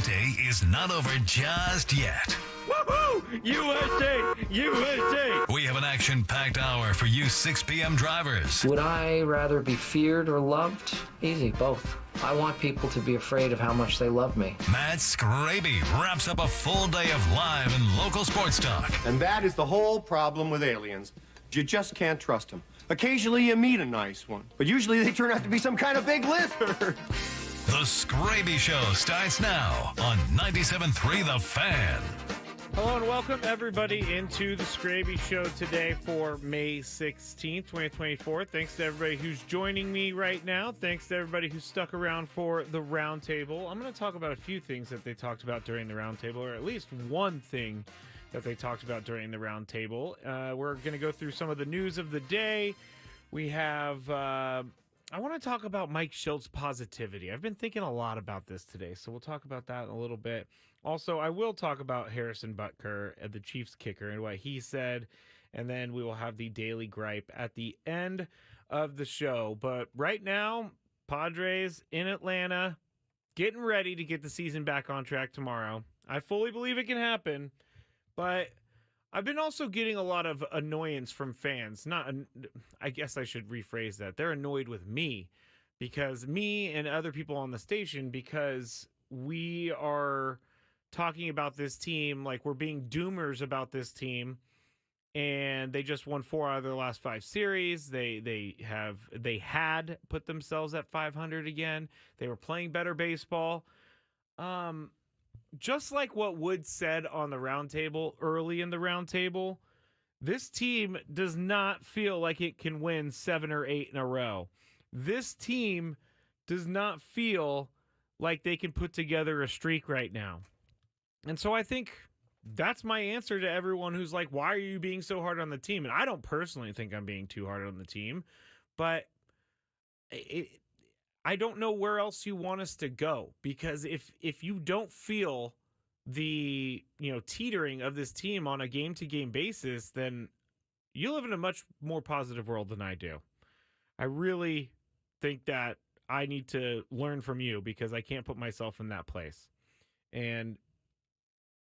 Day is not over just yet. Woohoo! USA! USA! We have an action-packed hour for you 6 p.m. drivers. Would I rather be feared or loved? Easy, both. I want people to be afraid of how much they love me. Matt Skraby wraps up a full day of live and local sports talk. And that is the whole problem with aliens. You just can't trust them. Occasionally you meet a nice one, but usually they turn out to be some kind of big lizard. The Skraby Show starts now on 97.3 The Fan. Hello and welcome everybody into the Skraby Show today for May 16th, 2024. Thanks to everybody who's joining me right now. Thanks to everybody who stuck around for the roundtable. I'm going to talk about a few things that they talked about during the roundtable, or at least one thing that they talked about during the roundtable. We're going to go through some of the news of the day. We have, I want to talk about Mike Shilt's positivity. I've been thinking a lot about this today, so we'll talk about that in a little bit. Also, I will talk about Harrison Butker, the Chiefs kicker, and what he said, and then we will have the daily gripe at the end of the show. But right now, Padres in Atlanta, getting ready to get the season back on track tomorrow. I fully believe it can happen, but I've been also getting a lot of annoyance from fans. I guess I should rephrase that. They're annoyed with me, because me and other people on the station, because we are talking about this team like we're being doomers about this team, and they just won 4 out of their last 5 series. They had put themselves at 500 again. They were playing better baseball. Just like what Wood said on the roundtable, early in the roundtable, this team does not feel like it can win 7 or 8 in a row. This team does not feel like they can put together a streak right now. And so I think that's my answer to everyone who's like, why are you being so hard on the team? And I don't personally think I'm being too hard on the team, but I don't know where else you want us to go, because if you don't feel the teetering of this team on a game-to-game basis, then you live in a much more positive world than I do. I really think that I need to learn from you, because I can't put myself in that place. And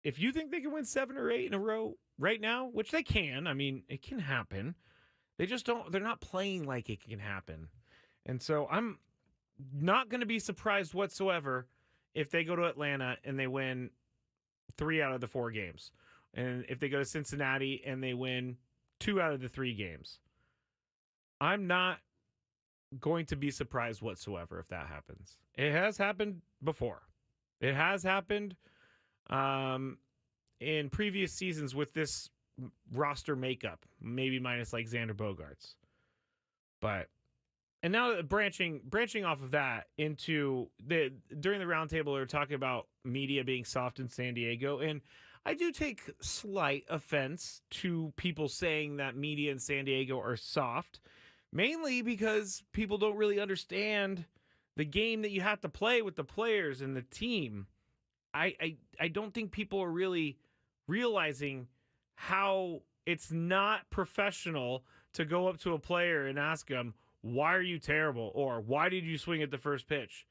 if you think they can win 7 or 8 in a row right now, which they can, I mean, it can happen. They're not playing like it can happen. And so I'm not going to be surprised whatsoever if they go to Atlanta and they win 3 out of the 4 games. And if they go to Cincinnati and they win 2 out of the 3 games. I'm not going to be surprised whatsoever if that happens. It has happened before. It has happened in previous seasons with this roster makeup, maybe minus like Xander Bogaerts. And now branching off of that into during the roundtable, we were talking about media being soft in San Diego, and I do take slight offense to people saying that media in San Diego are soft, mainly because people don't really understand the game that you have to play with the players and the team. I don't think people are really realizing how it's not professional to go up to a player and ask them, why are you terrible? Or why did you swing at the first pitch?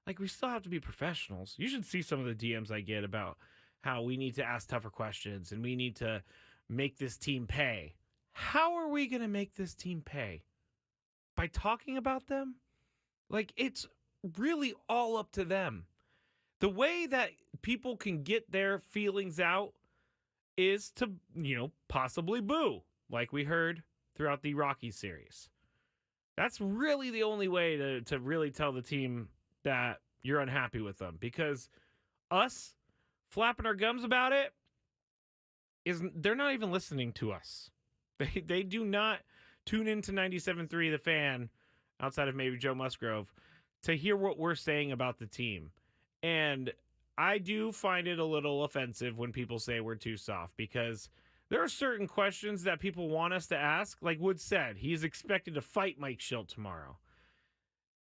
Like, we still have to be professionals. You should see some of the DMs I get about how we need to ask tougher questions and we need to make this team pay. How are we going to make this team pay? By talking about them? Like, it's really all up to them. The way that people can get their feelings out is to, possibly boo, like we heard throughout the Rockies series. That's really the only way to really tell the team that you're unhappy with them, because us flapping our gums about it they're not even listening to us. They do not tune into 97.3 The Fan, outside of maybe Joe Musgrove, to hear what we're saying about the team. And I do find it a little offensive when people say we're too soft, because there are certain questions that people want us to ask. Like Wood said, he's expected to fight Mike Schilt tomorrow.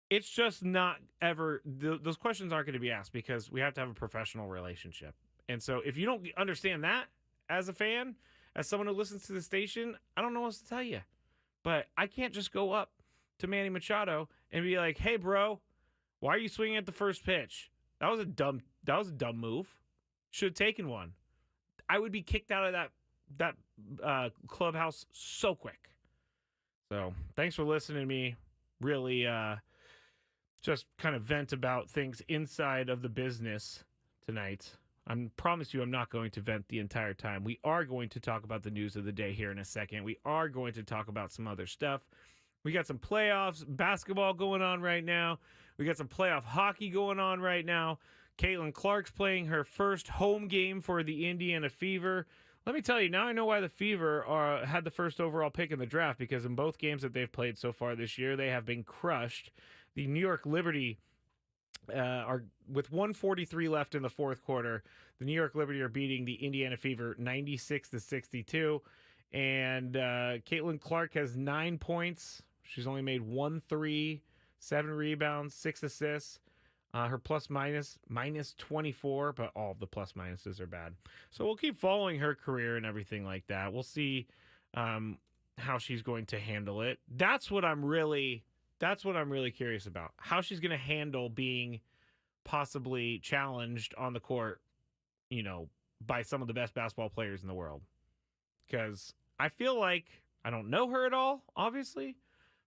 It's just not ever, those questions aren't going to be asked, because we have to have a professional relationship. And so if you don't understand that as a fan, as someone who listens to the station, I don't know what else to tell you. But I can't just go up to Manny Machado and be like, hey, bro, why are you swinging at the first pitch? That was a dumb a dumb move. Should have taken one. I would be kicked out of that clubhouse so quick. So thanks for listening to me. Really just kind of vent about things inside of the business tonight. I promise you I'm not going to vent the entire time. We are going to talk about the news of the day here in a second. We are going to talk about some other stuff. We got some playoffs basketball going on right now. We got some playoff hockey going on right now. Caitlin Clark's playing her first home game for the Indiana Fever. Let me tell you, now I know why the Fever had the first overall pick in the draft, because in both games that they've played so far this year, they have been crushed. The New York Liberty are, with 1:43 left in the fourth quarter, the New York Liberty are beating the Indiana Fever 96-62. And Caitlin Clark has 9 points. She's only made 1 3, 7 rebounds, 6 assists. Her plus minus -24, but all of the plus minuses are bad. So we'll keep following her career and everything like that. We'll see how she's going to handle it. That's what I'm really curious about. How she's going to handle being possibly challenged on the court, by some of the best basketball players in the world. Because I feel like, I don't know her at all, obviously,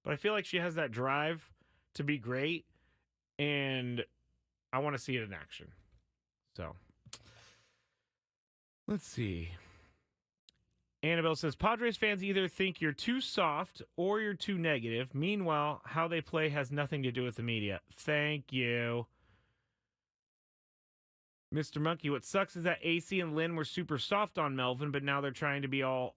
but I feel like she has that drive to be great, and I want to see it in action. So, let's see. Annabelle says, Padres fans either think you're too soft or you're too negative. Meanwhile, how they play has nothing to do with the media. Thank you. Mr. Monkey, what sucks is that AC and Lynn were super soft on Melvin, but now they're trying to be all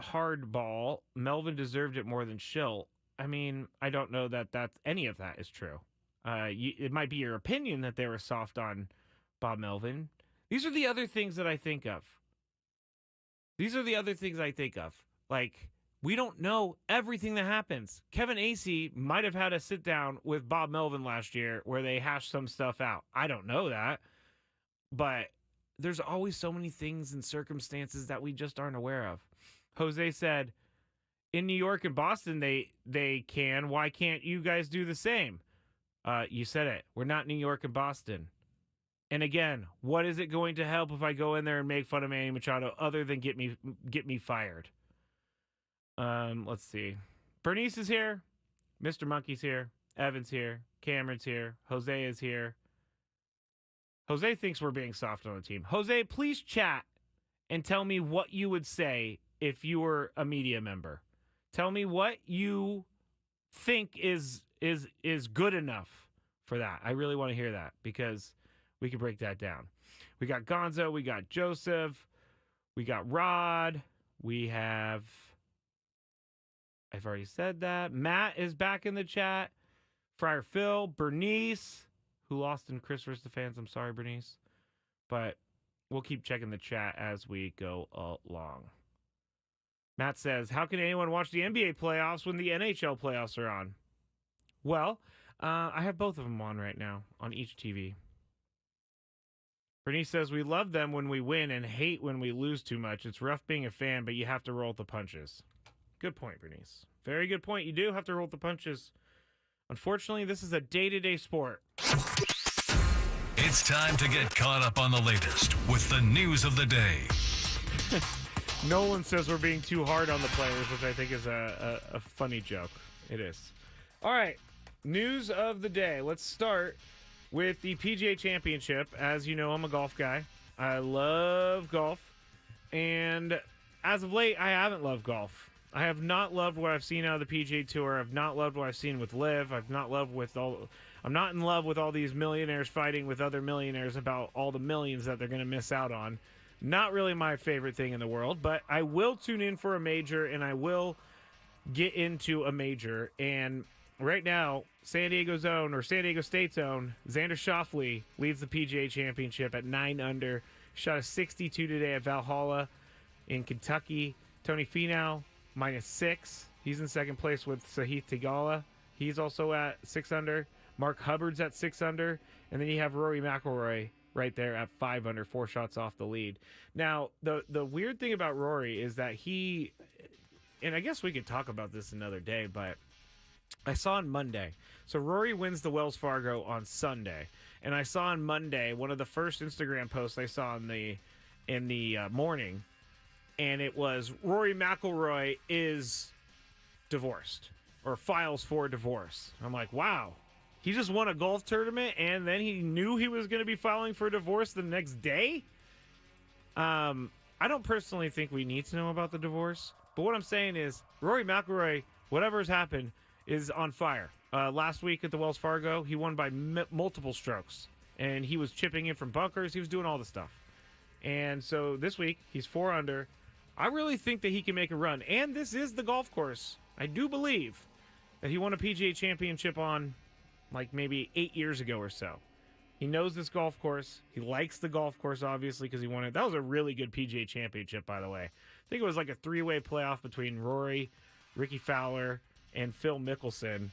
hardball. Melvin deserved it more than Schilt. I mean, I don't know that any of that is true. It might be your opinion that they were soft on Bob Melvin. These are the other things that I think of. Like, we don't know everything that happens. Kevin Acee might have had a sit down with Bob Melvin last year where they hashed some stuff out. I don't know that. But there's always so many things and circumstances that we just aren't aware of. Jose said, in New York and Boston, they can. Why can't you guys do the same? You said it. We're not New York and Boston. And again, what is it going to help if I go in there and make fun of Manny Machado other than get me fired? Let's see. Bernice is here. Mr. Monkey's here. Evan's here. Cameron's here. Jose is here. Jose thinks we're being soft on the team. Jose, please chat and tell me what you would say if you were a media member. Tell me what you think is good enough for that. I really want to hear that, because we can break that down. We got Gonzo, we got Joseph, we got Rod, I've already said that. Matt is back in the chat. Friar Phil, Bernice, who lost in Chris vs. the Fans. I'm sorry, Bernice. But we'll keep checking the chat as we go along. Matt says, how can anyone watch the NBA playoffs when the NHL playoffs are on? Well, I have both of them on right now on each TV. Bernice says, we love them when we win and hate when we lose too much. It's rough being a fan, but you have to roll with the punches. Good point, Bernice. Very good point. You do have to roll with the punches. Unfortunately, this is a day-to-day sport. It's time to get caught up on the latest with the news of the day. Nolan says we're being too hard on the players, which I think is a funny joke. It is. All right, news of the day. Let's start with the PGA Championship. As you know, I'm a golf guy. I love golf. And as of late, I haven't loved golf. I have not loved what I've seen out of the PGA Tour. I've not loved what I've seen with LIV. I'm not in love with all these millionaires fighting with other millionaires about all the millions that they're going to miss out on. Not really my favorite thing in the world, but I will tune in for a major, and I will get into a major. And right now, San Diego State's own Xander Schauffele leads the PGA Championship at 9 under. Shot a 62 today at Valhalla in Kentucky. Tony Finau, -6. He's in second place with Sahith Theegala. He's also at 6 under. Mark Hubbard's at 6 under. And then you have Rory McIlroy right there at 5 under, 4 shots off the lead. Now, the weird thing about Rory is that and I guess we could talk about this another day, but I saw on Monday. So Rory wins the Wells Fargo on Sunday, and I saw on Monday one of the first Instagram posts I saw in the morning, and it was Rory McIlroy is divorced or files for divorce. I'm like, wow, he just won a golf tournament, and then he knew he was going to be filing for divorce the next day. I don't personally think we need to know about the divorce, but what I'm saying is Rory McIlroy, whatever has happened, is on fire. Last week at the Wells Fargo, he won by multiple strokes, and he was chipping in from bunkers. He was doing all the stuff. And so this week, he's 4 under. I really think that he can make a run. And this is the golf course, I do believe, that he won a PGA championship on like maybe 8 years ago or so. He knows this golf course. He likes the golf course, obviously, because he won it. That was a really good PGA championship, by the way. I think it was like a 3-way playoff between Rory, Ricky Fowler, and Phil Mickelson.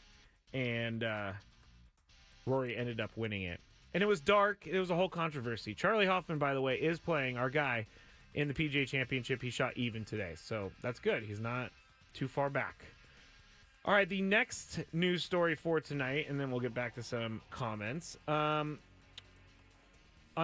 And Rory ended up winning it. And it was dark. It was a whole controversy. Charlie Hoffman, by the way, is playing our guy in the PGA Championship. He shot even today, so that's good. He's not too far back. All right, the next news story for tonight, and then we'll get back to some comments. On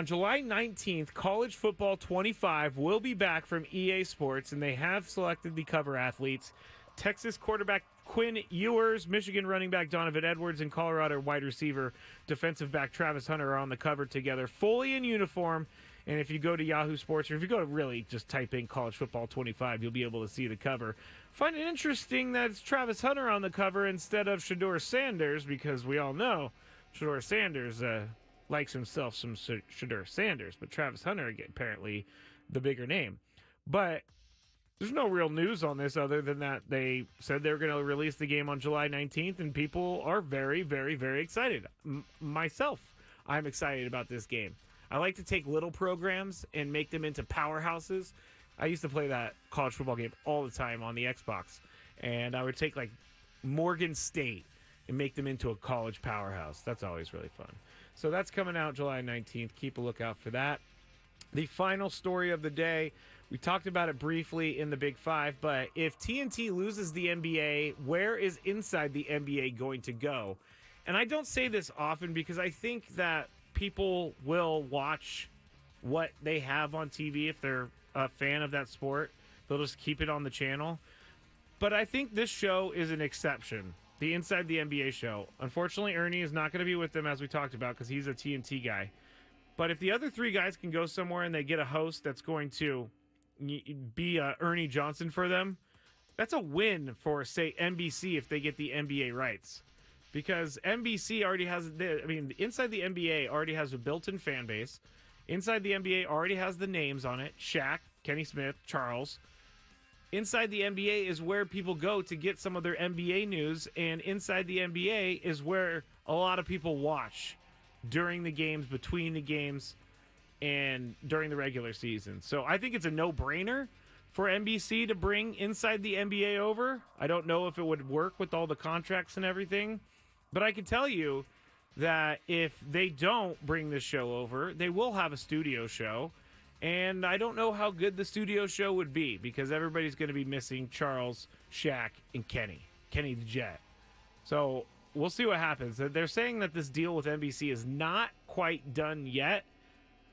July 19th, College Football 25 will be back from EA Sports, and they have selected the cover athletes. Texas quarterback Quinn Ewers, Michigan running back Donovan Edwards, and Colorado wide receiver defensive back Travis Hunter are on the cover together, fully in uniform. And if you go to Yahoo Sports, or if you go to really just type in College Football 25, you'll be able to see the cover. Find it interesting that it's Travis Hunter on the cover instead of Shedeur Sanders, because we all know Shedeur Sanders likes himself some Shedeur Sanders, but Travis Hunter, apparently the bigger name. But there's no real news on this other than that they said they were going to release the game on July 19th, and people are very, very, very excited. Myself, I'm excited about this game. I like to take little programs and make them into powerhouses. I used to play that college football game all the time on the Xbox, and I would take like Morgan State and make them into a college powerhouse. That's always really fun. So that's coming out July 19th. Keep a lookout for that. The final story of the day, we talked about it briefly in the Big Five, but if TNT loses the NBA, where is Inside the NBA going to go? And I don't say this often because I think that people will watch what they have on TV if they're a fan of that sport. They'll just keep it on the channel. But I think this show is an exception, the Inside the NBA show. Unfortunately, Ernie is not going to be with them, as we talked about, because he's a TNT guy. But if the other 3 guys can go somewhere and they get a host that's going to be Ernie Johnson for them, that's a win for, say, NBC if they get the NBA rights. Because NBC already has, Inside the NBA already has a built-in fan base. Inside the NBA already has the names on it: Shaq, Kenny Smith, Charles. Inside the NBA is where people go to get some of their NBA news, and Inside the NBA is where a lot of people watch during the games, between the games, and during the regular season. So I think it's a no-brainer for NBC to bring Inside the NBA over. I don't know if it would work with all the contracts and everything, but I can tell you that if they don't bring this show over, they will have a studio show. And I don't know how good the studio show would be, because everybody's going to be missing Charles, Shaq, and Kenny the Jet. So we'll see what happens. They're saying that this deal with NBC is not quite done yet,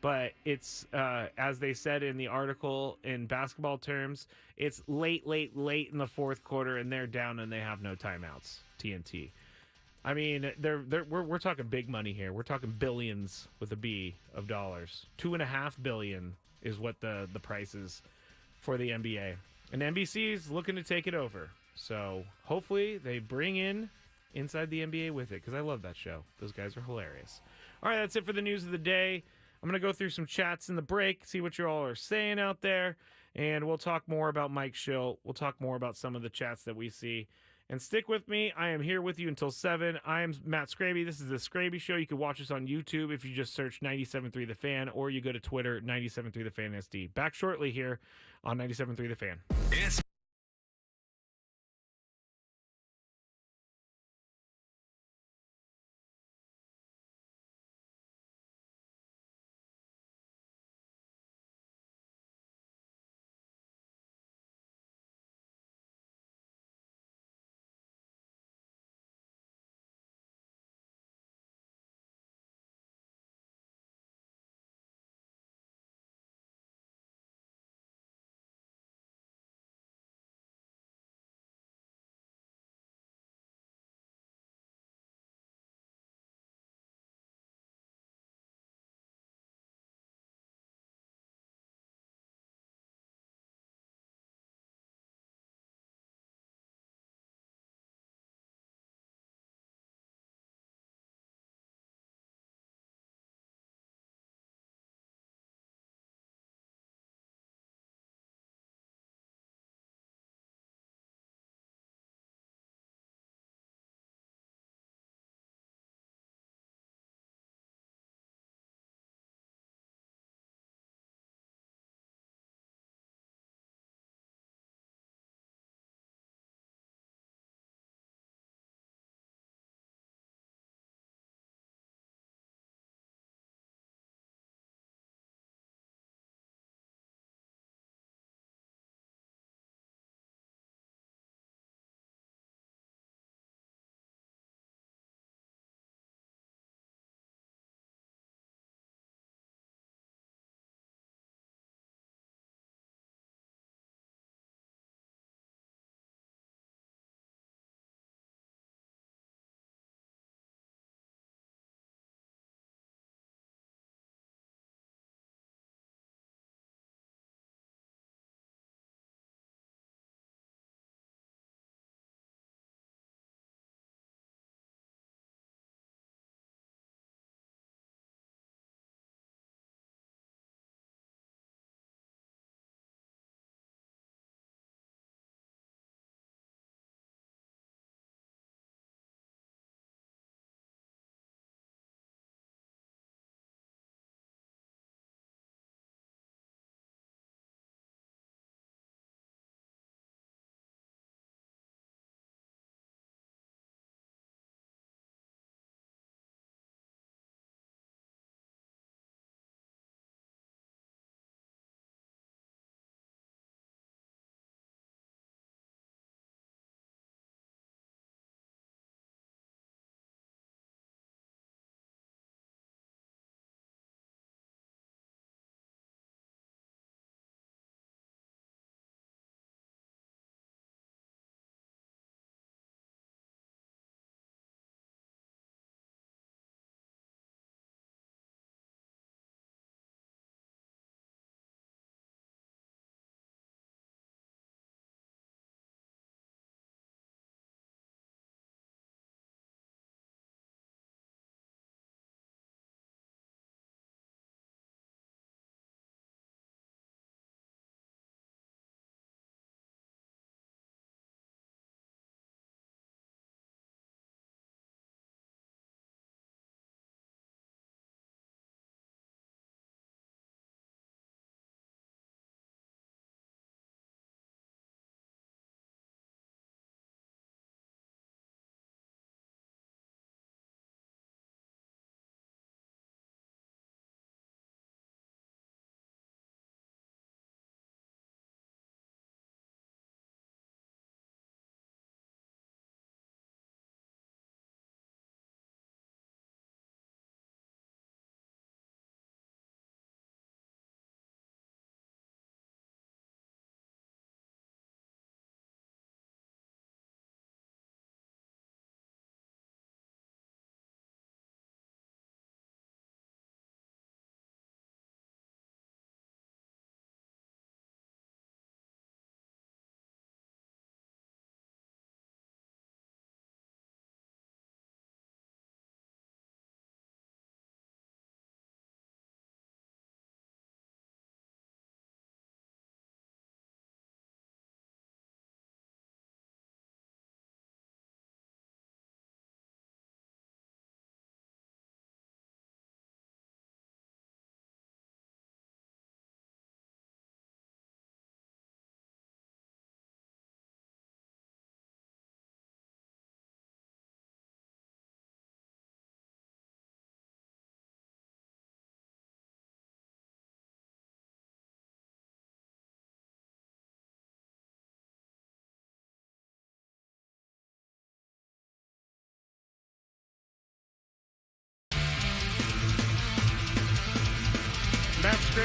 but it's, as they said in the article in basketball terms, it's late in the fourth quarter, and they're down and they have no timeouts, TNT. I mean, we're talking big money here. We're talking billions with a B of dollars. $2.5 billion is what the price is for the NBA. And NBC is looking to take it over. So hopefully they bring in Inside the NBA with it, because I love that show. Those guys are hilarious. All right, that's it for the news of the day. I'm going to go through some chats in the break, see what you all are saying out there, and we'll talk more about Mike's show. We'll talk more about some of the chats that we see. And stick with me. I am here with you until 7. I am Matt Skraby. This is the Skraby Show. You can watch us on YouTube if you just search 97.3 The Fan, or you go to Twitter, 97.3 The Fan SD. Back shortly here on 97.3 The Fan. It's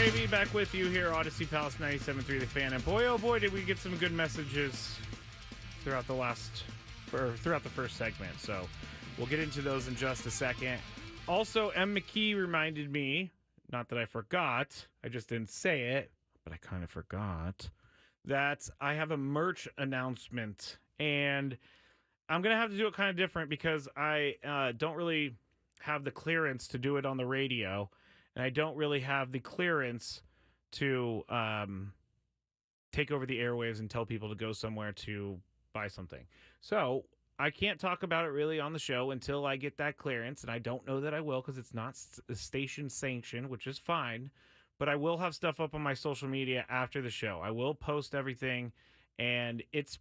Skraby back with you here, Odyssey Palace 97.3 The Fan. And boy, oh boy, did we get some good messages throughout the first segment. So we'll get into those in just a second. Also, M. McKee reminded me, not that I forgot, I just didn't say it, but I kind of forgot, that I have a merch announcement. And I'm going to have to do it kind of different because I don't really have the clearance to do it on the radio. And I don't really have the clearance to take over the airwaves and tell people to go somewhere to buy something. So I can't talk about it really on the show until I get that clearance. And I don't know that I will because it's not station sanctioned, which is fine. But I will have stuff up on my social media after the show. I will post everything. And what's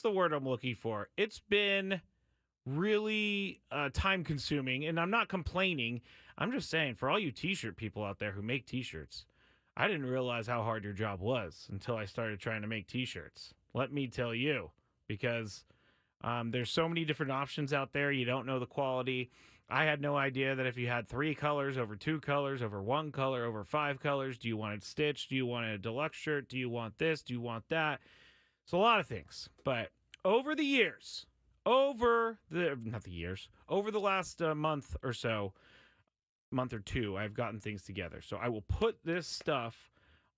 the word I'm looking for? It's been really time consuming, and I'm not complaining. I'm just saying, for all you t-shirt people out there who make t-shirts, I didn't realize how hard your job was until I started trying to make t-shirts. Let me tell you, because there's so many different options out there. You don't know the quality. I had no idea that if you had 3 colors over 2 colors over 1 color over 5 colors, do you want it stitched? Do you want a deluxe shirt? Do you want this? Do you want that? It's a lot of things. But over the years, over the last month or two, I've gotten things together. So I will put this stuff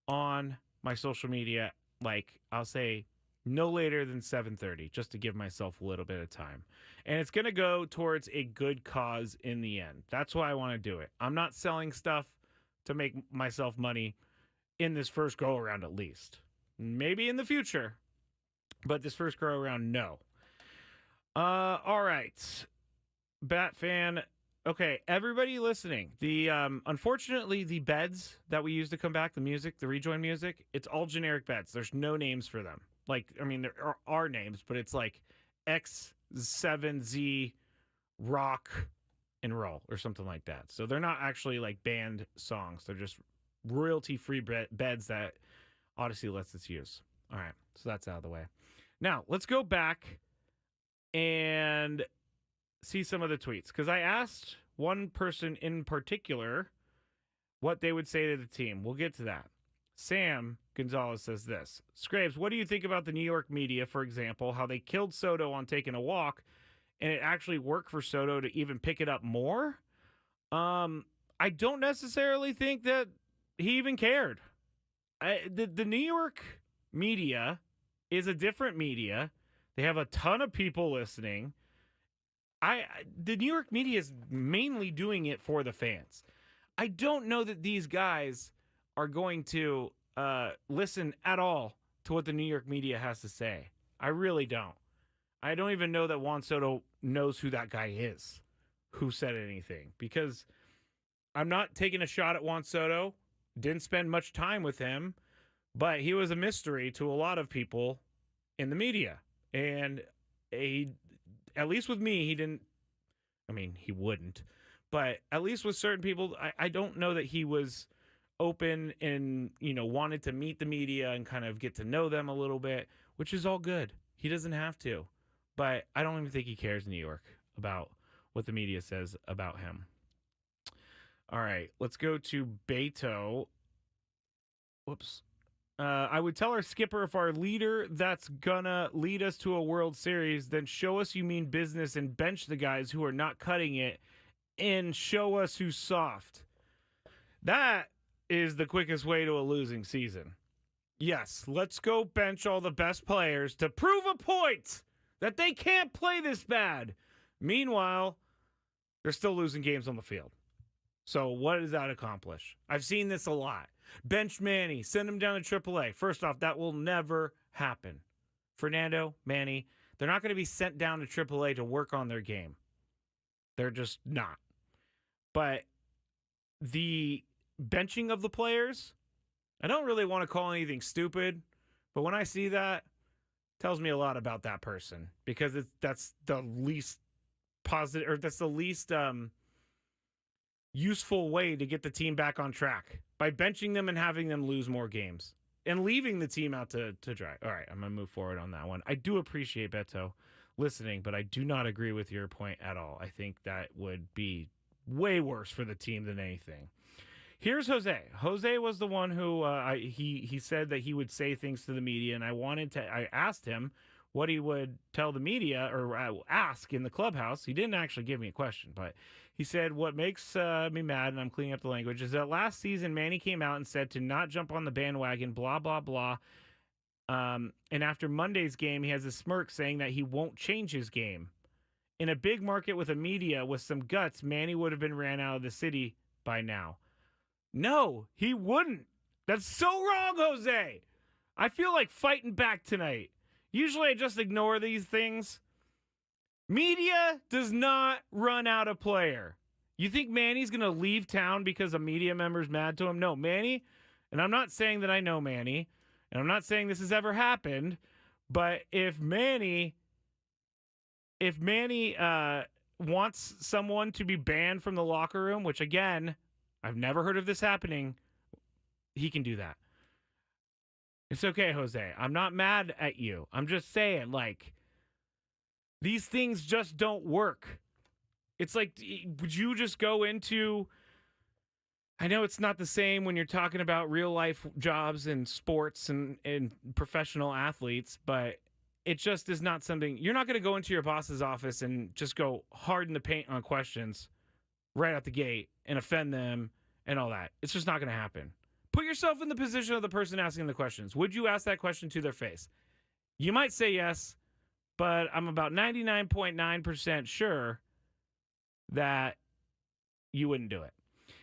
on my social media, like I'll say no later than 7:30, just to give myself a little bit of time. And it's going to go towards a good cause in the end. That's why I want to do it. I'm not selling stuff to make myself money in this first go around, at least. Maybe in the future, but this first go around, no. All right, Bat fan. Okay, everybody listening. The unfortunately, the beds that we use to come back, the music, the rejoin music, it's all generic beds. There's no names for them. Like, I mean, there are names, but it's like X7Z Rock and Roll or something like that. So they're not actually like band songs. They're just royalty-free beds that Odyssey lets us use. All right, so that's out of the way. Now let's go back and see some of the tweets, because I asked one person in particular what they would say to the team. We'll get to that. Sam Gonzalez says this: Scrapes, what do you think about the New York media, for example, how they killed Soto on taking a walk, and it actually worked for Soto to even pick it up more? I don't necessarily think that he even cared. The New York media is a different media. They have a ton of people listening. The New York media is mainly doing it for the fans. I don't know that these guys are going to listen at all to what the New York media has to say. I really don't. I don't even know that Juan Soto knows who that guy is, who said anything, because I'm not taking a shot at Juan Soto. Didn't spend much time with him, but he was a mystery to a lot of people in the media. And at least with me, he didn't. I mean, he wouldn't. But at least with certain people, I don't know that he was open and, wanted to meet the media and kind of get to know them a little bit, which is all good. He doesn't have to. But I don't even think he cares in New York about what the media says about him. All right, let's go to Beto. Whoops. I would tell our skipper, if our leader that's gonna lead us to a World Series, then show us you mean business and bench the guys who are not cutting it and show us who's soft. That is the quickest way to a losing season. Yes, let's go bench all the best players to prove a point that they can't play this bad. Meanwhile, they're still losing games on the field. So what does that accomplish? I've seen this a lot. Bench Manny, send him down to AAA. First off, that will never happen. Fernando, Manny, they're not going to be sent down to AAA to work on their game. They're just not. But the benching of the players, I don't really want to call anything stupid, but when I see that, it tells me a lot about that person, because that's the least positive, or that's the least useful way to get the team back on track, by benching them and having them lose more games and leaving the team out to dry. All right, I'm going to move forward on that one. I do appreciate Beto listening, but I do not agree with your point at all. I think that would be way worse for the team than anything. Here's Jose. Jose was the one who he said that he would say things to the media, and I asked him what he would tell the media or ask in the clubhouse. He didn't actually give me a question, but he said, what makes me mad, and I'm cleaning up the language, is that last season Manny came out and said to not jump on the bandwagon, blah, blah, blah. And after Monday's game, he has a smirk saying that he won't change his game. In a big market with a media with some guts, Manny would have been ran out of the city by now. No, he wouldn't. That's so wrong, Jose. I feel like fighting back tonight. Usually I just ignore these things. Media does not run out a player. You think Manny's going to leave town because a media member's mad to him? No, Manny, and I'm not saying that I know Manny, and I'm not saying this has ever happened, but if Manny wants someone to be banned from the locker room, which again, I've never heard of this happening, he can do that. It's okay, Jose. I'm not mad at you. I'm just saying, like, these things just don't work. It's like, would you just go into... I know it's not the same when you're talking about real-life jobs and sports and professional athletes, but it just is not something... You're not going to go into your boss's office and just go hard in the paint on questions right out the gate and offend them and all that. It's just not going to happen. Put yourself in the position of the person asking the questions. Would you ask that question to their face? You might say yes, but I'm about 99.9% sure that you wouldn't do it.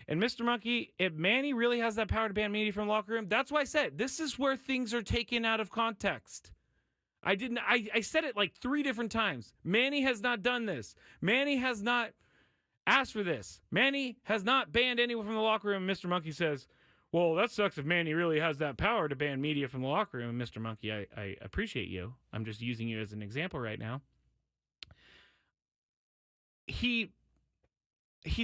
And Mr. Monkey, if Manny really has that power to ban media from the locker room, that's why I said this is where things are taken out of context. I said it like 3 different times. Manny has not done this. Manny has not asked for this. Manny has not banned anyone from the locker room. Mr. Monkey says, well, that sucks if Manny really has that power to ban media from the locker room. And Mr. Monkey, I appreciate you. I'm just using you as an example right now. He's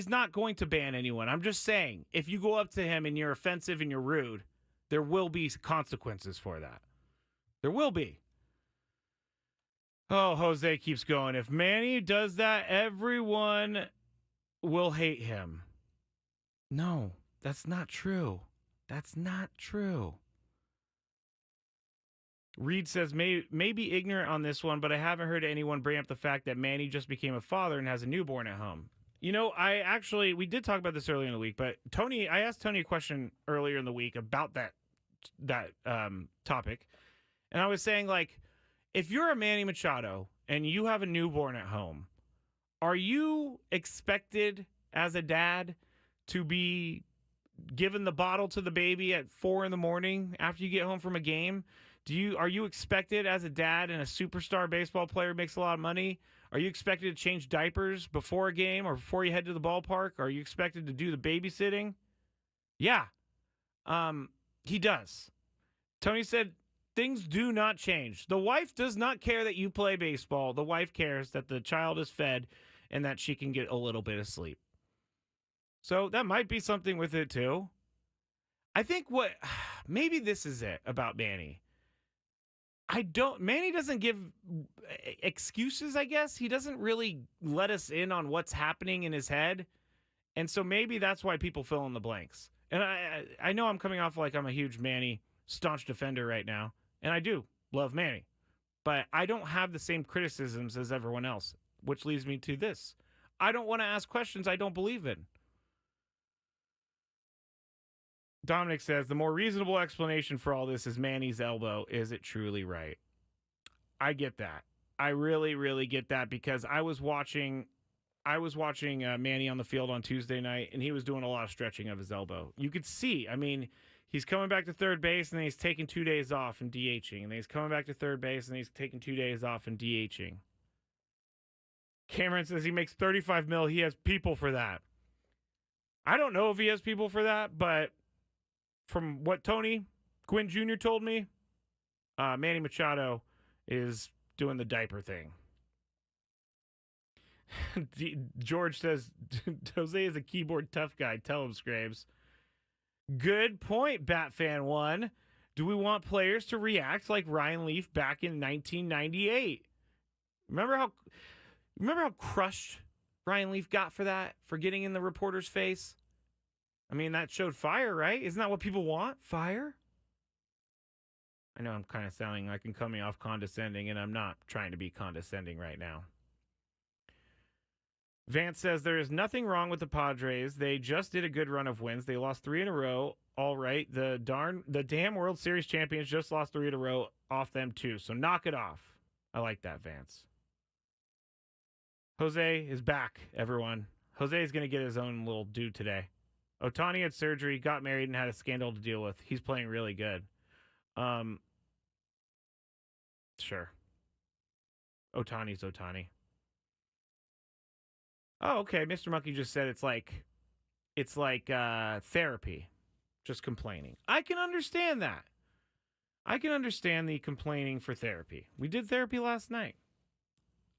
not going to ban anyone. I'm just saying, if you go up to him and you're offensive and you're rude, there will be consequences for that. There will be. Oh, Jose keeps going. If Manny does that, everyone will hate him. No, that's not true. That's not true. Reed says, may be ignorant on this one, but I haven't heard anyone bring up the fact that Manny just became a father and has a newborn at home. You know, we did talk about this earlier in the week, but I asked Tony a question earlier in the week about that topic. And I was saying, like, if you're a Manny Machado and you have a newborn at home, are you expected as a dad to be given the bottle to the baby at 4 a.m. after you get home from a game? Are you expected as a dad and a superstar baseball player makes a lot of money? Are you expected to change diapers before a game or before you head to the ballpark? Are you expected to do the babysitting? Yeah. He does. Tony said things do not change. The wife does not care that you play baseball. The wife cares that the child is fed and that she can get a little bit of sleep. So that might be something with it too. I think maybe this is it about Manny. Manny doesn't give excuses, I guess. He doesn't really let us in on what's happening in his head. And so maybe that's why people fill in the blanks. And I know I'm coming off like I'm a huge Manny staunch defender right now. And I do love Manny. But I don't have the same criticisms as everyone else, which leads me to this. I don't want to ask questions I don't believe in. Dominic says, the more reasonable explanation for all this is Manny's elbow. Is it truly right? I get that. I really, really get that because I was watching Manny on the field on Tuesday night, and he was doing a lot of stretching of his elbow. You could see, he's coming back to third base, and then he's taking 2 days off and DHing. And then he's coming back to third base, and he's taking 2 days off and DHing. Cameron says he makes $35 million. He has people for that. I don't know if he has people for that, but from what Tony Gwynn Jr. told me, Manny Machado is doing the diaper thing. George says, Jose is a keyboard tough guy. Tell him, Scrabes. Good point, Batfan1. Do we want players to react like Ryan Leaf back in 1998? Remember how crushed Ryan Leaf got for that, for getting in the reporter's face? I mean, that showed fire, right? Isn't that what people want? Fire? I know I'm kind of sounding like I'm coming off condescending, and I'm not trying to be condescending right now. Vance says there is nothing wrong with the Padres. They just did a good run of wins. They lost 3 in a row. All right. The damn World Series champions just lost 3 in a row off them too. So knock it off. I like that, Vance. Jose is back, everyone. Jose is going to get his own little due today. Ohtani had surgery, got married, and had a scandal to deal with. He's playing really good. Sure. Ohtani's Ohtani. Oh, okay. Mr. Monkey just said it's like therapy, just complaining. I can understand that. I can understand the complaining for therapy. We did therapy last night.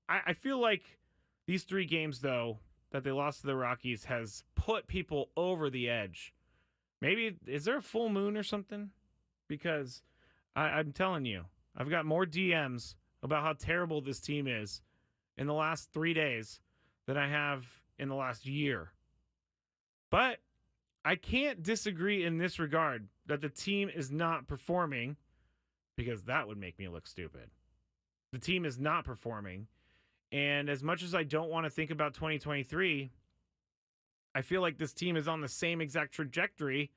I feel like these 3 games, though, that they lost to the Rockies has put people over the edge. Maybe, is there a full moon or something? Because I'm telling you, I've got more DMs about how terrible this team is in the last 3 days than I have in the last year. But I can't disagree in this regard that the team is not performing, because that would make me look stupid. The team is not performing. And as much as I don't want to think about 2023, I feel like this team is on the same exact trajectory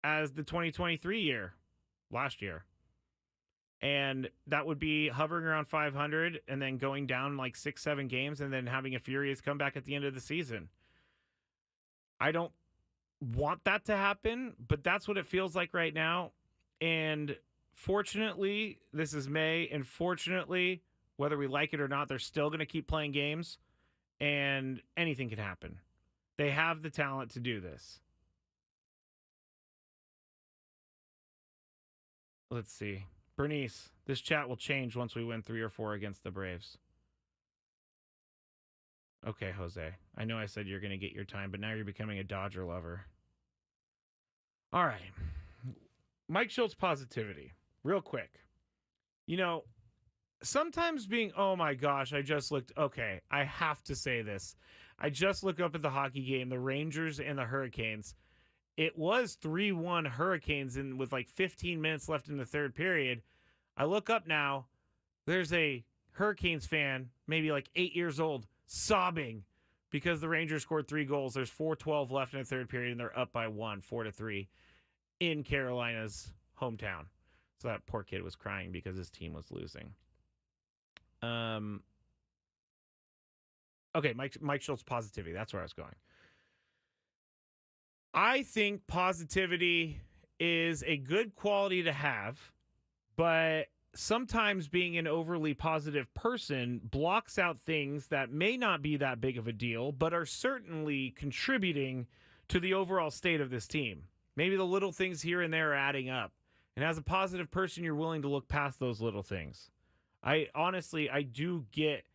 as the 2023 year, last year. And that would be hovering around 500 and then going down like 6-7 games and then having a furious comeback at the end of the season. I don't want that to happen, but that's what it feels like right now. And fortunately, this is May, and fortunately, whether we like it or not, they're still going to keep playing games, and anything can happen. They have the talent to do this. Let's see. Bernice, this chat will change once we win 3 or 4 against the Braves. Okay, Jose. I know I said you're going to get your time, but now you're becoming a Dodger lover. All right. Mike Schultz positivity. Real quick. You know, sometimes being, oh my gosh, I just looked, okay, I have to say this. I just looked up at the hockey game, the Rangers and the Hurricanes. It was 3-1 Hurricanes with like 15 minutes left in the third period. I look up now, there's a Hurricanes fan, maybe like 8 years old, sobbing because the Rangers scored 3 goals. There's 4:12 left in the third period, and they're up by 1, 4-3 in Carolina's hometown. So that poor kid was crying because his team was losing. Okay, Mike Schultz positivity. That's where I was going. I think positivity is a good quality to have, but sometimes being an overly positive person blocks out things that may not be that big of a deal, but are certainly contributing to the overall state of this team. Maybe the little things here and there are adding up. And as a positive person, you're willing to look past those little things. I do get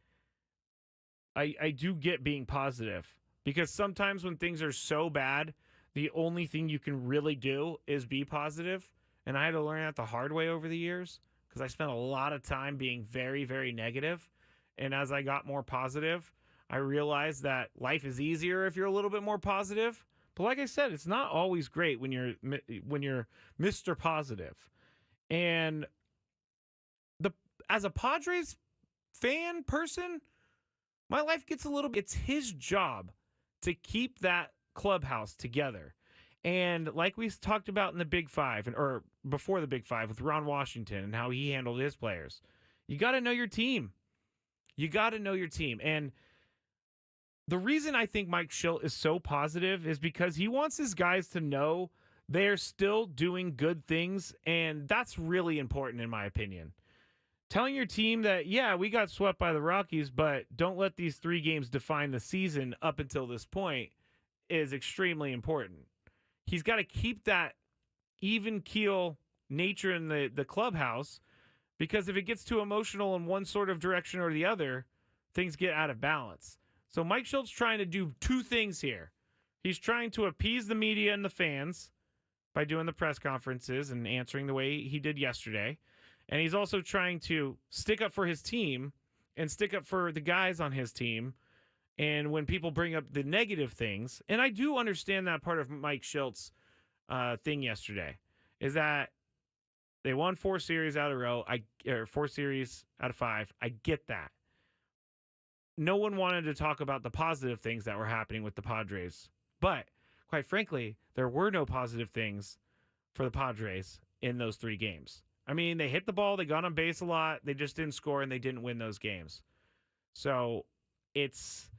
being positive, because sometimes when things are so bad, the only thing you can really do is be positive. And I had to learn that the hard way over the years, because I spent a lot of time being very, very negative. And as I got more positive, I realized that life is easier if you're a little bit more positive. But like I said, it's not always great when you're Mr. Positive. And as a Padres fan person, my life gets a little bit. It's his job to keep that clubhouse together. And like we talked about in the Big Five, or before the Big Five with Ron Washington and how he handled his players, you got to know your team. You got to know your team. And the reason I think Mike Schultz is so positive is because he wants his guys to know they're still doing good things. And that's really important, in my opinion. Telling your team that, yeah, we got swept by the Rockies, but don't let these 3 games define the season up until this point is extremely important. He's got to keep that even keel nature in the clubhouse, because if it gets too emotional in one sort of direction or the other, things get out of balance. So Mike Schultz trying to do 2 things here. He's trying to appease the media and the fans by doing the press conferences and answering the way he did yesterday. And he's also trying to stick up for his team and stick up for the guys on his team And when people bring up the negative things, and I do understand that part of Mike Schilt's thing yesterday, is that they won 4 series out of row, or 4 series out of 5. I get that. No one wanted to talk about the positive things that were happening with the Padres. But, quite frankly, there were no positive things for the Padres in those 3 games. I mean, they hit the ball, they got on base a lot, they just didn't score, and they didn't win those games. So it's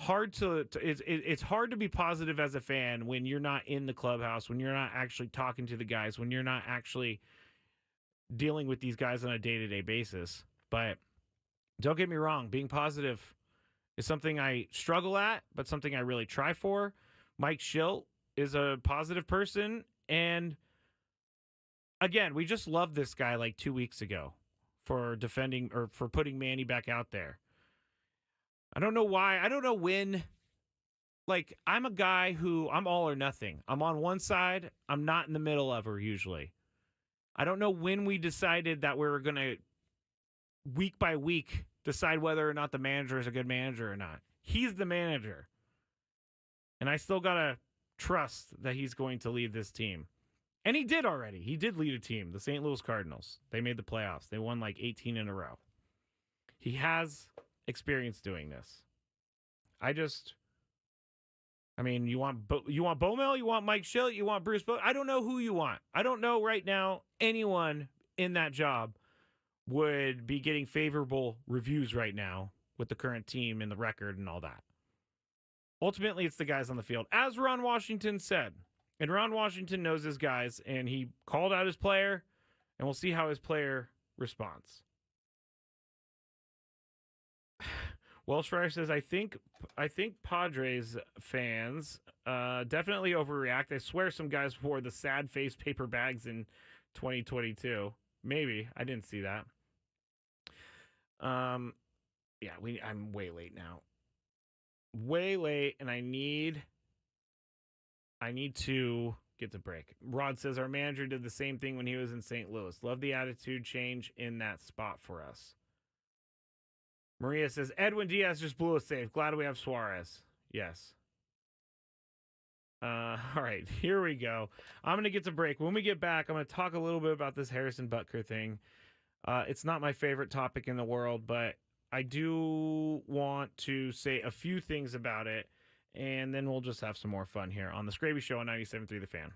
hard it's hard to be positive as a fan when you're not in the clubhouse, when you're not actually talking to the guys, when you're not actually dealing with these guys on a day-to-day basis. But don't get me wrong, being positive is something I struggle at, but something I really try for. Mike Schilt is a positive person, and again, we just loved this guy like 2 weeks ago for defending or for putting Manny back out there. I don't know why. I don't know when. Like, I'm a guy who I'm all or nothing. I'm on one side. I'm not in the middle of her usually. I don't know when we decided that we were going to, week by week, decide whether or not the manager is a good manager or not. He's the manager. And I still got to trust that he's going to lead this team. And he did already. He did lead a team, the St. Louis Cardinals. They made the playoffs. They won like 18 in a row. He has experience doing this. I mean, you want Bomel, you want Mike Schilt, you want Bruce Bo. I don't know who you want. I don't know right now anyone in that job would be getting favorable reviews right now with the current team and the record and all that. Ultimately, it's the guys on the field. As Ron Washington said, and Ron Washington knows his guys, and he called out his player, and we'll see how his player responds. Welsh Fryer says, I think Padres fans definitely overreact. I swear some guys wore the sad face paper bags in 2022. Maybe. I didn't see that. Yeah, I'm way late now. Way late, and I need to get to break. Rod says, our manager did the same thing when he was in St. Louis. Love the attitude change in that spot for us. Maria says, Edwin Diaz just blew a save. Glad we have Suarez. Yes. All right, here we go. I'm going to get to break. When we get back, I'm going to talk a little bit about this Harrison Butker thing. It's not my favorite topic in the world, but I do want to say a few things about it, and then we'll just have some more fun here on the Skraby Show on 97.3 The Fan.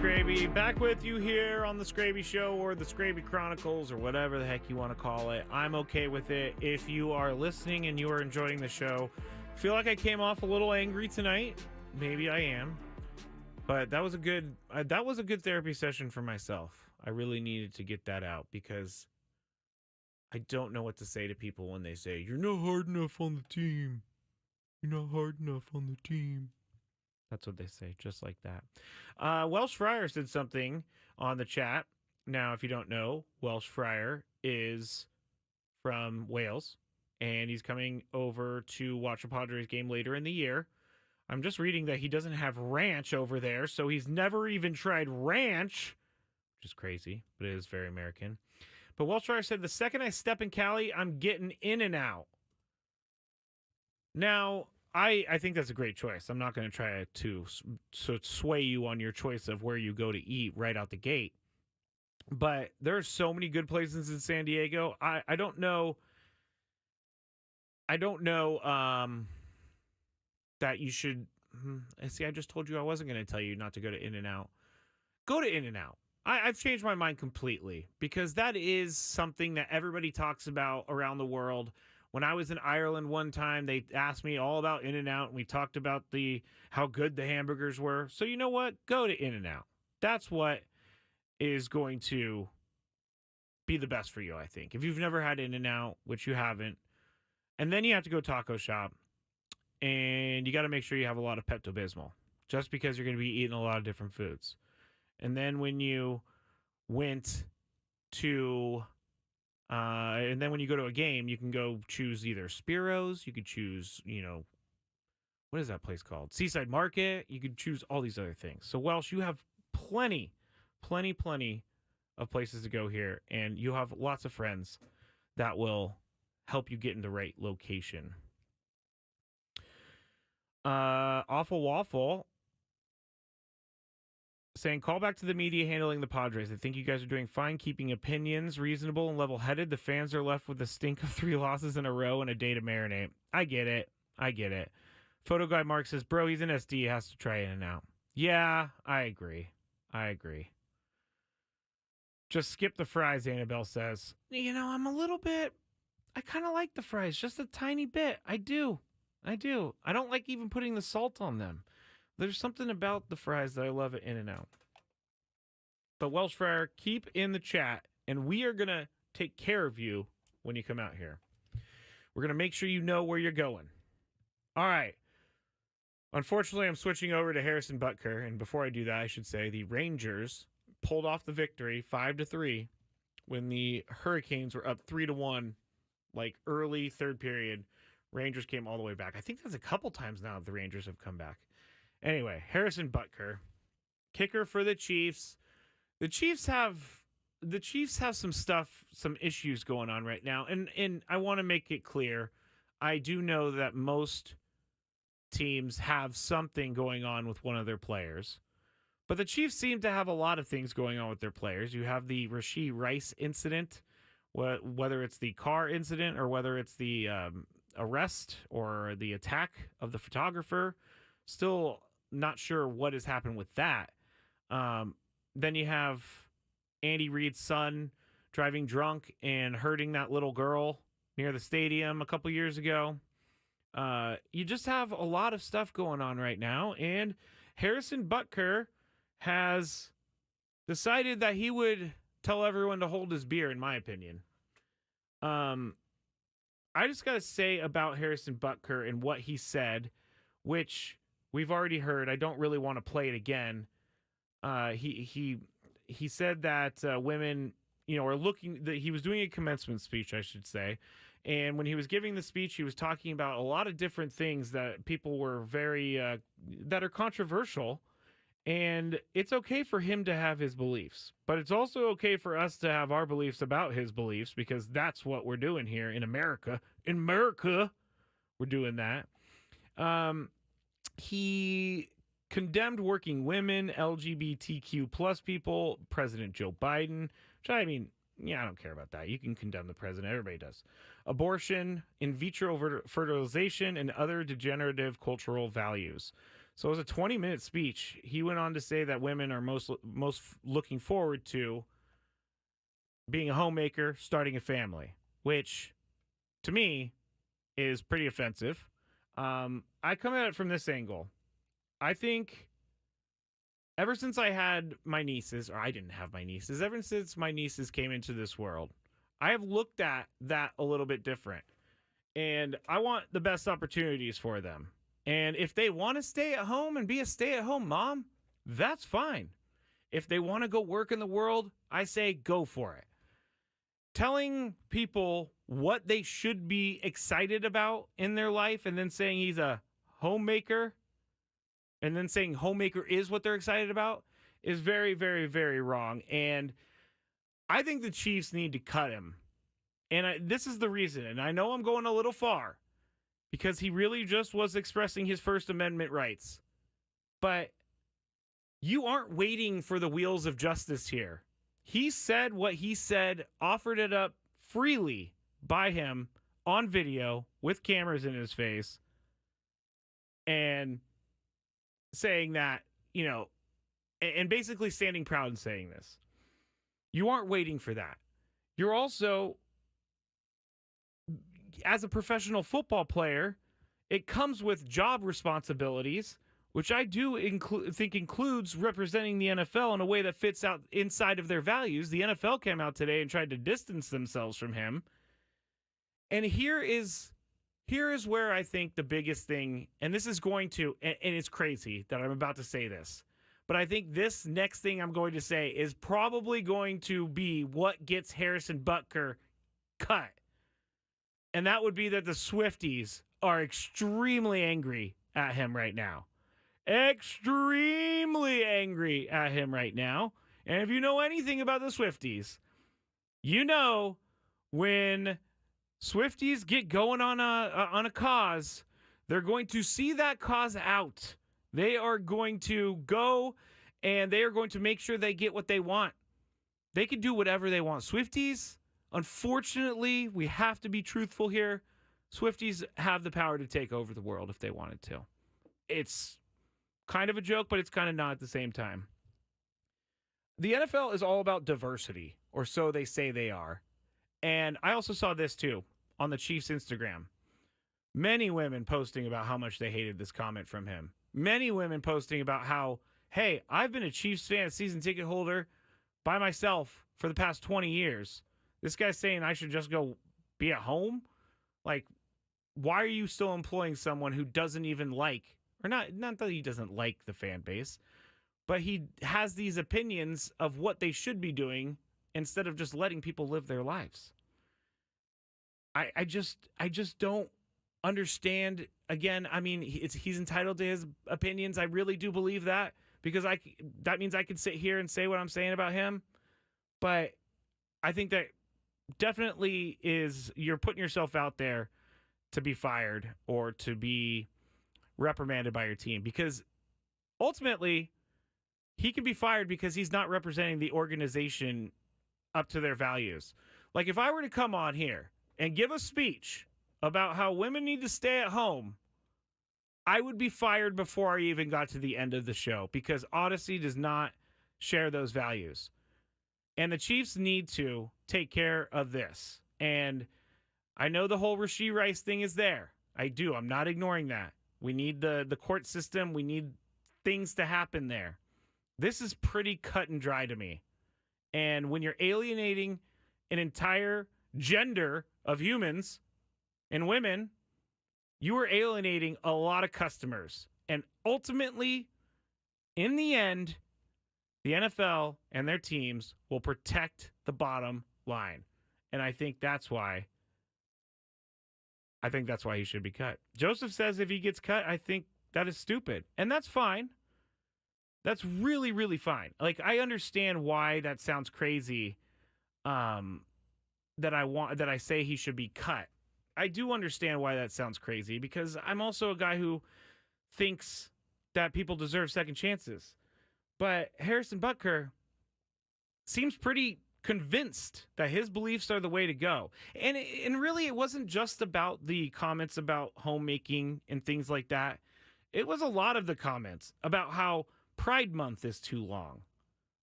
Skraby. Back with you here on the Skraby Show or the Skraby Chronicles or whatever the heck you want to call it. I'm okay with it. If you are listening and you are enjoying the show, feel like I came off a little angry tonight. Maybe I am. But that was a good therapy session for myself. I really needed to get that out because I don't know what to say to people when they say, "You're not hard enough on the team. You're not hard enough on the team." That's what they say, just like that. Welsh Fryer said something on the chat. Now, if you don't know, Welsh Fryer is from Wales, and he's coming over to watch a Padres game later in the year. I'm just reading that he doesn't have ranch over there, so he's never even tried ranch, which is crazy, but it is very American. But Welsh Fryer said, the second I step in Cali, I'm getting In-N-Out. Now, I think that's a great choice. I'm not going to try to sway you on your choice of where you go to eat right out the gate. But there are so many good places in San Diego. I don't know. That you should. See, I just told you I wasn't going to tell you not to go to In-N-Out. Go to In-N-Out. I've changed my mind completely because that is something that everybody talks about around the world. When I was in Ireland one time, they asked me all about In-N-Out, and we talked about how good the hamburgers were. So you know what? Go to In-N-Out. That's what is going to be the best for you, I think. If you've never had In-N-Out, which you haven't, and then you have to go taco shop, and you got to make sure you have a lot of Pepto-Bismol, just because you're going to be eating a lot of different foods. And then when you went to... and then when you go to a game, you can go choose either Spiro's, you could choose, what is that place called? Seaside Market. You could choose all these other things. So Welsh, you have plenty of places to go here, and you have lots of friends that will help you get in the right location. Awful Waffle saying, call back to the media handling the Padres. I think you guys are doing fine, keeping opinions reasonable and level-headed. The fans are left with the stink of 3 losses in a row and a day to marinate. I get it. Photo guy Mark says, bro, he's an SD. He has to try In-N-Out. Yeah, I agree. Just skip the fries, Annabelle says. I'm a little bit... I kind of like the fries, just a tiny bit. I do. I don't like even putting the salt on them. There's something about the fries that I love at In-N-Out. But Welsh Fryer, keep in the chat, and we are going to take care of you when you come out here. We're going to make sure you know where you're going. All right. Unfortunately, I'm switching over to Harrison Butker, and before I do that, I should say the Rangers pulled off the victory 5-3 when the Hurricanes were up 3-1, like early third period. Rangers came all the way back. I think that's a couple times now that the Rangers have come back. Anyway, Harrison Butker, kicker for the Chiefs. The Chiefs have some issues going on right now, and I want to make it clear. I do know that most teams have something going on with one of their players, but the Chiefs seem to have a lot of things going on with their players. You have the Rashee Rice incident, whether it's the car incident or whether it's the arrest or the attack of the photographer. Still not sure what has happened with that. Then you have Andy Reid's son driving drunk and hurting that little girl near the stadium a couple years ago. You just have a lot of stuff going on right now, and Harrison Butker has decided that he would tell everyone to hold his beer, in my opinion. I just got to say about Harrison Butker and what he said, which we've already heard. I don't really want to play it again. He said that women, are looking. That he was doing a commencement speech, I should say, and when he was giving the speech, he was talking about a lot of different things that people were very that are controversial. And it's okay for him to have his beliefs, but it's also okay for us to have our beliefs about his beliefs, because that's what we're doing here in America. In America, we're doing that. He condemned working women, LGBTQ plus people, President Joe Biden, which I don't care about that. You can condemn the president. Everybody does. Abortion, in vitro fertilization, and other degenerative cultural values. So it was a 20-minute speech. He went on to say that women are most looking forward to being a homemaker, starting a family, which to me is pretty offensive. I come at it from this angle. I think ever since I had my nieces, or I didn't have my nieces, ever since my nieces came into this world, I have looked at that a little bit different. And I want the best opportunities for them. And if they want to stay at home and be a stay-at-home mom, that's fine. If they want to go work in the world, I say go for it. Telling people what they should be excited about in their life and then saying he's a homemaker and then saying homemaker is what they're excited about is very, very, very wrong. And I think the Chiefs need to cut him. And this is the reason. And I know I'm going a little far because he really just was expressing his First Amendment rights. But you aren't waiting for the wheels of justice here. He said what he said, offered it up freely by him on video with cameras in his face and saying that, you know, and basically standing proud and saying this. You aren't waiting for that. You're also, as a professional football player, it comes with job responsibilities, which I do think includes representing the NFL in a way that fits out inside of their values. The NFL came out today and tried to distance themselves from him. And here is where I think the biggest thing, and this is going to, and it's crazy that I'm about to say this, but I think this next thing I'm going to say is probably going to be what gets Harrison Butker cut. And that would be that the Swifties are extremely angry at him right now. Extremely angry at him right now. And if you know anything about the Swifties, you know when Swifties get going on a cause, they're going to see that cause out. They are going to go and they are going to make sure they get what they want. They can do whatever they want. Swifties, unfortunately, we have to be truthful here. Swifties have the power to take over the world if they wanted to. It's kind of a joke, but it's kind of not at the same time. The NFL is all about diversity, or so they say they are. And I also saw this too on the Chiefs' Instagram. Many women posting about how much they hated this comment from him. Many women posting about how, hey, I've been a Chiefs fan, season ticket holder by myself for the past 20 years. This guy's saying I should just go be at home? Like, why are you still employing someone who doesn't even like, or not that he doesn't like the fan base, but he has these opinions of what they should be doing instead of just letting people live their lives? I just don't understand. Again, I mean, he's entitled to his opinions. I really do believe that because that means I could sit here and say what I'm saying about him. But I think that definitely is, you're putting yourself out there to be fired or to be reprimanded by your team, because ultimately he can be fired because he's not representing the organization up to their values. Like if I were to come on here and give a speech about how women need to stay at home, I would be fired before I even got to the end of the show because Odyssey does not share those values. And the Chiefs need to take care of this. And I know the whole Rashee Rice thing is there. I do. I'm not ignoring that. We need the court system. We need things to happen there. This is pretty cut and dry to me. And when you're alienating an entire gender of humans and women, you are alienating a lot of customers. And ultimately, in the end, the NFL and their teams will protect the bottom line. And I think that's why he should be cut. Joseph says if he gets cut, I think that is stupid. And that's fine. That's really, really fine. Like, I understand why that sounds crazy, that I say he should be cut. I do understand why that sounds crazy because I'm also a guy who thinks that people deserve second chances. But Harrison Butker seems pretty convinced that his beliefs are the way to go. And really, it wasn't just about the comments about homemaking and things like that. It was a lot of the comments about how Pride Month is too long.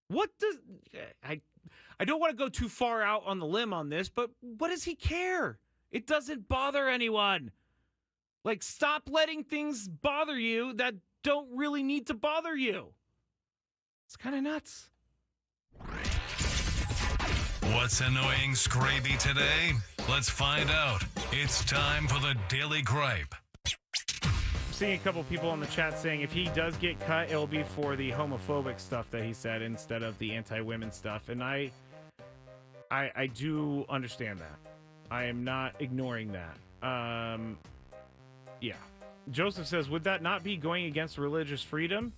What does I don't want to go too far out on the limb on this, but what does he care? It doesn't bother anyone. Like, stop letting things bother you that don't really need to bother you. It's kind of nuts. What's annoying Skraby today? Let's find out. It's time for the Daily Gripe. I'm seeing a couple people on the chat saying if he does get cut, it'll be for the homophobic stuff that he said instead of the anti-women stuff. And I do understand that. I am not ignoring that. Yeah. Joseph says, would that not be going against religious freedom?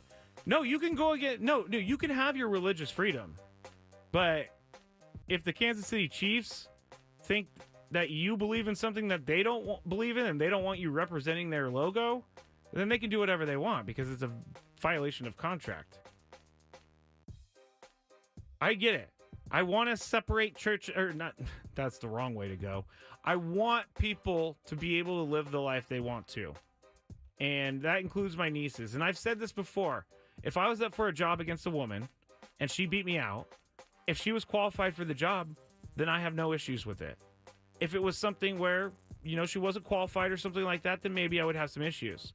No, you can go against... No, you can have your religious freedom. But if the Kansas City Chiefs think that you believe in something that they don't believe in and they don't want you representing their logo, then they can do whatever they want because it's a violation of contract. I get it. I want to separate church... Or not... That's the wrong way to go. I want people to be able to live the life they want to. And that includes my nieces. And I've said this before. If I was up for a job against a woman and she beat me out, if she was qualified for the job, then I have no issues with it. If it was something where, she wasn't qualified or something like that, then maybe I would have some issues.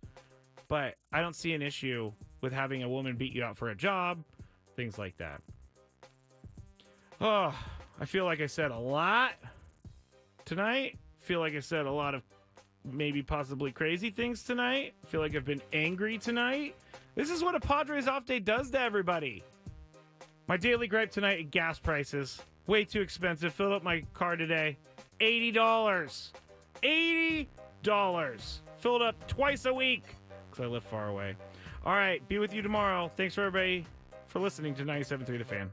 But I don't see an issue with having a woman beat you out for a job, things like that. Oh, I feel like I said a lot tonight. Feel like I said a lot of maybe possibly crazy things tonight. Feel like I've been angry tonight. This is what a Padres off day does to everybody. My daily gripe tonight: gas prices. Way too expensive. Filled up my car today. $80. $80. Filled up twice a week because I live far away. All right. Be with you tomorrow. Thanks for everybody for listening to 97.3 The Fan.